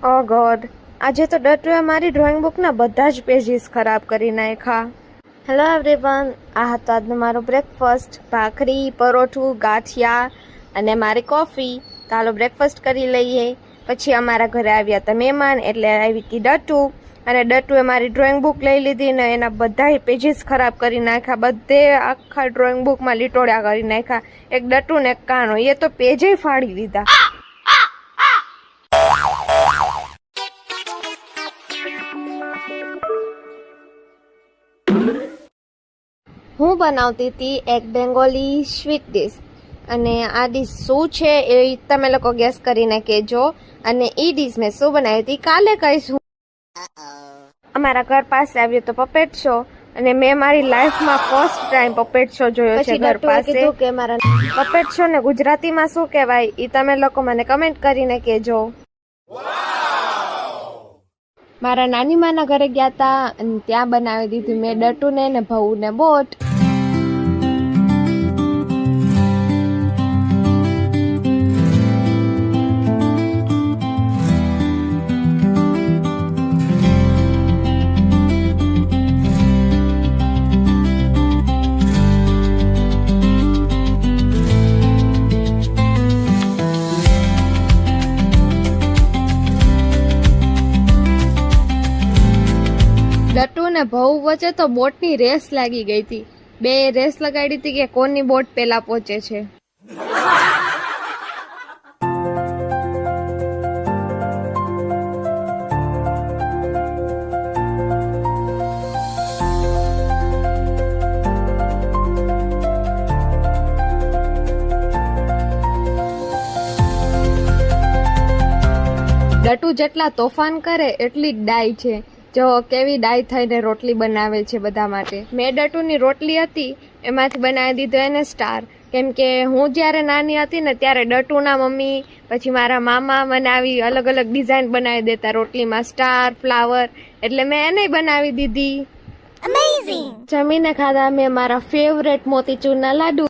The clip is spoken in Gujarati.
ઓ ગોડ, આજે તો ડટુએ મારી ડ્રોઈંગ બુકના બધા જ પેજીસ ખરાબ કરી નાખ્યા. હેલો એવરીવન, આ હતો આજનો મારો બ્રેકફાસ્ટ. ભાખરી, પરોઠું, ગાંઠિયા અને મારી કોફી. ચાલો બ્રેકફાસ્ટ કરી લઈએ. પછી અમારા ઘરે આવ્યા હતા મહેમાન, એટલે આવી હતી ડટુ. અને ડટુએ મારી ડ્રોઈંગ બુક લઈ લીધી ને એના બધા પેજીસ ખરાબ કરી નાખ્યા. બધે આખા ડ્રોઈંગ બુકમાં લીટોડ્યા કરી નાખ્યા. એક ડટુ ને એક કાનો, એ તો પેજે ફાડી દીધા. હું બનાવતી હતી એક બેંગોલી સ્વીટ ડીશ, અને આ ડીશ શું છે એ તમે લોકો ગેસ કરીને કહેજો. અને એ ડીશ મેં શું બનાવી હતી કાલે કહીશું. અમારા ઘર પાસે આવ્યો તો પપેટ શો, અને મેં મારી લાઈફમાં ફર્સ્ટ ટાઈમ પપેટ શો જોયો છે ઘર પાસે. પપેટ શો ને ગુજરાતીમાં શું કહેવાય એ તમે લોકો મને કમેન્ટ કરીને કહેજો. મારા નાની માના ઘરે ગયા હતા અને ત્યાં બનાવી દીધી મેં ડટુને ને ભઉને બોટ. ડટુ ને ભઉ વચ્ચે તો બોટની રેસ લાગી ગઈ હતી. બે રેસ લગાડી હતી કે કોની બોટ પેલા પહોંચે છે. ડટુ જેટલા તોફાન કરે એટલી જ ડાય છે. જો કેવી ડાય થઈને રોટલી બનાવે છે બધા માટે. મેં ડટુની રોટલી હતી એમાંથી બનાવી દીધો એને સ્ટાર. કેમ કે હું જ્યારે નાની હતી ને ત્યારે ડટુના મમ્મી પછી મારા મામા મને આવી અલગ અલગ ડિઝાઇન બનાવી દેતા રોટલીમાં, સ્ટાર, ફ્લાવર, એટલે મેં એને બનાવી દીધી. જમીને ખાધા મેં મારા ફેવરેટ મોતીચૂરના લાડુ.